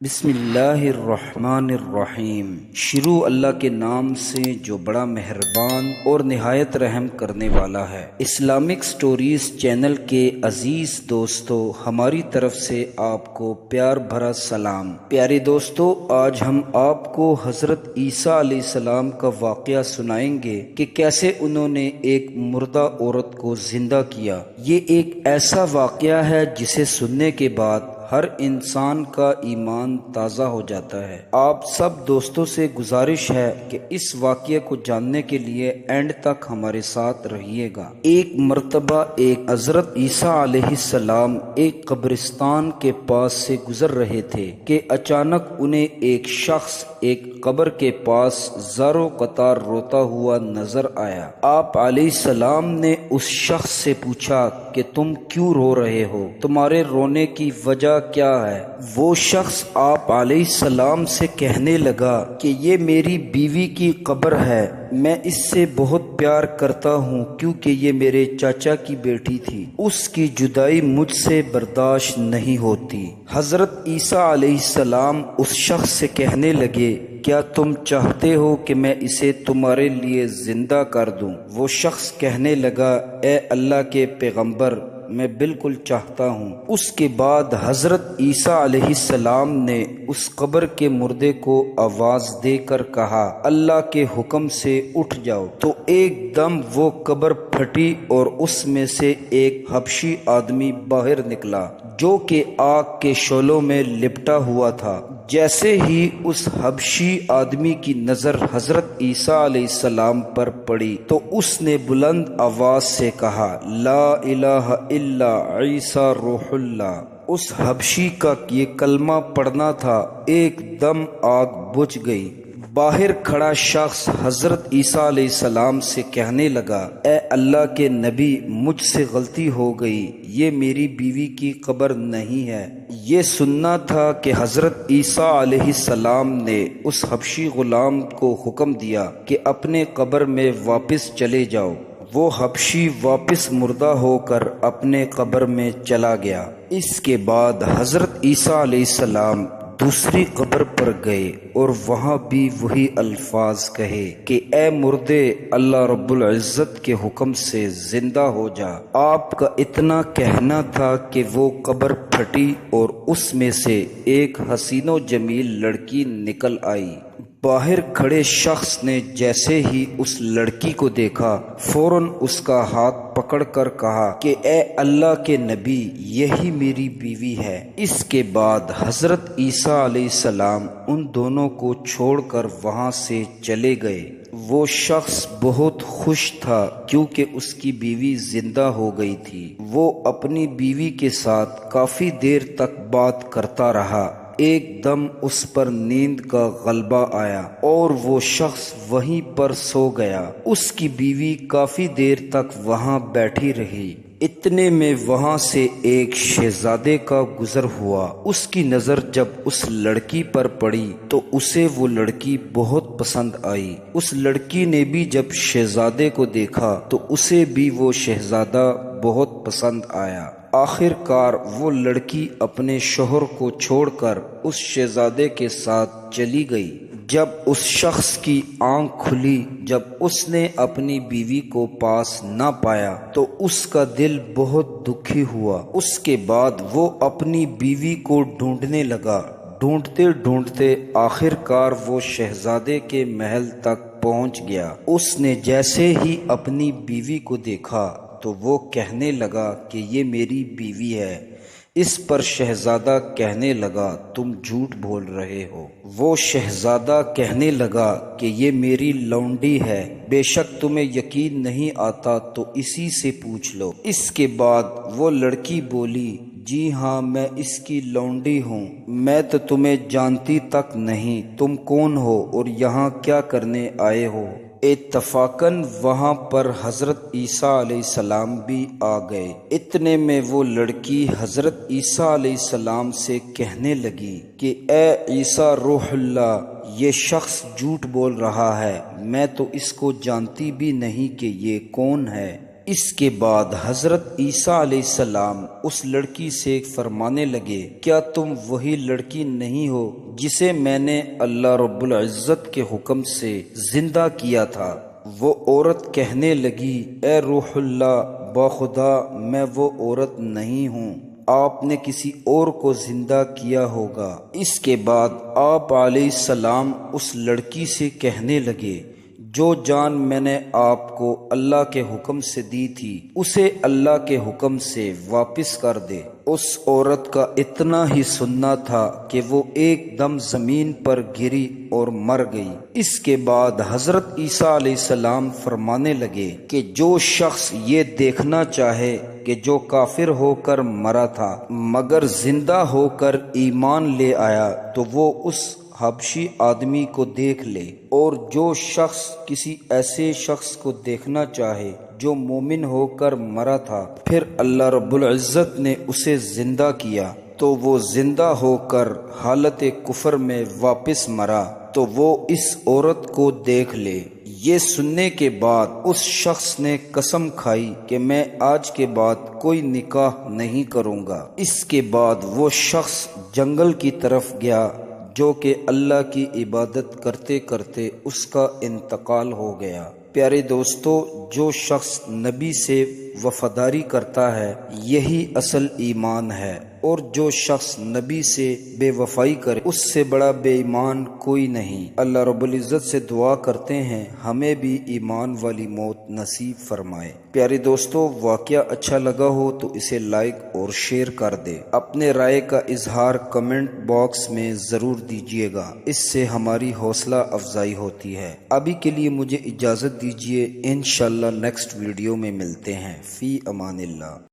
بسم اللہ الرحمن الرحیم۔ شروع اللہ کے نام سے جو بڑا مہربان اور نہایت رحم کرنے والا ہے۔ اسلامک سٹوریز چینل کے عزیز دوستو، ہماری طرف سے آپ کو پیار بھرا سلام۔ پیارے دوستو، آج ہم آپ کو حضرت عیسیٰ علیہ السلام کا واقعہ سنائیں گے کہ کیسے انہوں نے ایک مردہ عورت کو زندہ کیا۔ یہ ایک ایسا واقعہ ہے جسے سننے کے بعد ہر انسان کا ایمان تازہ ہو جاتا ہے۔ آپ سب دوستوں سے گزارش ہے کہ اس واقعے کو جاننے کے لیے اینڈ تک ہمارے ساتھ رہیے گا۔ ایک مرتبہ ایک حضرت عیسیٰ علیہ السلام ایک قبرستان کے پاس سے گزر رہے تھے کہ اچانک انہیں ایک شخص ایک قبر کے پاس زاروں قطار روتا ہوا نظر آیا۔ آپ علیہ السلام نے اس شخص سے پوچھا کہ تم کیوں رو رہے ہو؟ تمہارے رونے کی وجہ کیا ہے؟ وہ شخص آپ علیہ السلام سے کہنے لگا کہ یہ میری بیوی کی قبر ہے، میں اس سے بہت پیار کرتا ہوں کیونکہ یہ میرے چاچا کی بیٹی تھی، اس کی جدائی مجھ سے برداشت نہیں ہوتی۔ حضرت عیسیٰ علیہ السلام اس شخص سے کہنے لگے، کیا تم چاہتے ہو کہ میں اسے تمہارے لیے زندہ کر دوں؟ وہ شخص کہنے لگا، اے اللہ کے پیغمبر، میں بالکل چاہتا ہوں۔ اس کے بعد حضرت عیسیٰ علیہ السلام نے اس قبر کے مردے کو آواز دے کر کہا، اللہ کے حکم سے اٹھ جاؤ۔ تو ایک دم وہ قبر پھٹی اور اس میں سے ایک حبشی آدمی باہر نکلا جو کہ آگ کے شعلوں میں لپٹا ہوا تھا۔ جیسے ہی اس حبشی آدمی کی نظر حضرت عیسیٰ علیہ السلام پر پڑی تو اس نے بلند آواز سے کہا، لا الہ الا عیسیٰ روح اللہ۔ اس حبشی کا یہ کلمہ پڑھنا تھا، ایک دم آگ بجھ گئی۔ باہر کھڑا شخص حضرت عیسیٰ علیہ السلام سے کہنے لگا، اے اللہ کے نبی، مجھ سے غلطی ہو گئی، یہ میری بیوی کی قبر نہیں ہے۔ یہ سننا تھا کہ حضرت عیسیٰ علیہ السلام نے اس حبشی غلام کو حکم دیا کہ اپنے قبر میں واپس چلے جاؤ۔ وہ حبشی واپس مردہ ہو کر اپنے قبر میں چلا گیا۔ اس کے بعد حضرت عیسیٰ علیہ السلام دوسری قبر پر گئے اور وہاں بھی وہی الفاظ کہے کہ اے مردے، اللہ رب العزت کے حکم سے زندہ ہو جا۔ آپ کا اتنا کہنا تھا کہ وہ قبر پھٹی اور اس میں سے ایک حسین و جمیل لڑکی نکل آئی۔ باہر کھڑے شخص نے جیسے ہی اس لڑکی کو دیکھا فوراً اس کا ہاتھ پکڑ کر کہا کہ اے اللہ کے نبی، یہی میری بیوی ہے۔ اس کے بعد حضرت عیسیٰ علیہ السلام ان دونوں کو چھوڑ کر وہاں سے چلے گئے۔ وہ شخص بہت خوش تھا کیونکہ اس کی بیوی زندہ ہو گئی تھی۔ وہ اپنی بیوی کے ساتھ کافی دیر تک بات کرتا رہا۔ ایک دم اس پر نیند کا غلبہ آیا اور وہ شخص وہیں پر سو گیا۔ اس کی بیوی کافی دیر تک وہاں بیٹھی رہی۔ اتنے میں وہاں سے ایک شہزادے کا گزر ہوا۔ اس کی نظر جب اس لڑکی پر پڑی تو اسے وہ لڑکی بہت پسند آئی۔ اس لڑکی نے بھی جب شہزادے کو دیکھا تو اسے بھی وہ شہزادہ بہت پسند آیا۔ آخر کار وہ لڑکی اپنے شوہر کو چھوڑ کر اس شہزادے کے ساتھ چلی گئی۔ جب اس شخص کی آنکھ کھلی، جب اس نے اپنی بیوی کو پاس نہ پایا تو اس کا دل بہت دکھی ہوا۔ اس کے بعد وہ اپنی بیوی کو ڈھونڈنے لگا۔ ڈھونڈتے ڈھونڈتے آخر کار وہ شہزادے کے محل تک پہنچ گیا۔ اس نے جیسے ہی اپنی بیوی کو دیکھا تو وہ کہنے لگا کہ یہ میری بیوی ہے۔ اس پر شہزادہ کہنے لگا، تم جھوٹ بول رہے ہو۔ وہ شہزادہ کہنے لگا کہ یہ میری لونڈی ہے، بے شک تمہیں یقین نہیں آتا تو اسی سے پوچھ لو۔ اس کے بعد وہ لڑکی بولی، جی ہاں، میں اس کی لونڈی ہوں، میں تو تمہیں جانتی تک نہیں، تم کون ہو اور یہاں کیا کرنے آئے ہو؟ اتفاقاً وہاں پر حضرت عیسیٰ علیہ السلام بھی آ گئے۔ اتنے میں وہ لڑکی حضرت عیسیٰ علیہ السلام سے کہنے لگی کہ اے عیسیٰ روح اللہ، یہ شخص جھوٹ بول رہا ہے، میں تو اس کو جانتی بھی نہیں کہ یہ کون ہے۔ اس کے بعد حضرت عیسیٰ علیہ السلام اس لڑکی سے فرمانے لگے، کیا تم وہی لڑکی نہیں ہو جسے میں نے اللہ رب العزت کے حکم سے زندہ کیا تھا؟ وہ عورت کہنے لگی، اے روح اللہ، باخدا میں وہ عورت نہیں ہوں، آپ نے کسی اور کو زندہ کیا ہوگا۔ اس کے بعد آپ علیہ السلام اس لڑکی سے کہنے لگے، جو جان میں نے آپ کو اللہ کے حکم سے دی تھی اسے اللہ کے حکم سے واپس کر دے۔ اس عورت کا اتنا ہی سننا تھا کہ وہ ایک دم زمین پر گری اور مر گئی۔ اس کے بعد حضرت عیسیٰ علیہ السلام فرمانے لگے کہ جو شخص یہ دیکھنا چاہے کہ جو کافر ہو کر مرا تھا مگر زندہ ہو کر ایمان لے آیا تو وہ اس حبشی آدمی کو دیکھ لے، اور جو شخص کسی ایسے شخص کو دیکھنا چاہے جو مومن ہو کر مرا تھا پھر اللہ رب العزت نے اسے زندہ کیا تو وہ زندہ ہو کر حالت کفر میں واپس مرا تو وہ اس عورت کو دیکھ لے۔ یہ سننے کے بعد اس شخص نے قسم کھائی کہ میں آج کے بعد کوئی نکاح نہیں کروں گا۔ اس کے بعد وہ شخص جنگل کی طرف گیا جو کہ اللہ کی عبادت کرتے کرتے اس کا انتقال ہو گیا۔ پیارے دوستو، جو شخص نبی سے وفاداری کرتا ہے یہی اصل ایمان ہے، اور جو شخص نبی سے بے وفائی کرے اس سے بڑا بے ایمان کوئی نہیں۔ اللہ رب العزت سے دعا کرتے ہیں ہمیں بھی ایمان والی موت نصیب فرمائے۔ پیارے دوستو، واقعہ اچھا لگا ہو تو اسے لائک اور شیئر کر دے۔ اپنے رائے کا اظہار کمنٹ باکس میں ضرور دیجیے گا، اس سے ہماری حوصلہ افزائی ہوتی ہے۔ ابھی کے لیے مجھے اجازت دیجیے، انشاءاللہ نیکسٹ ویڈیو میں ملتے ہیں۔ فی امان اللہ۔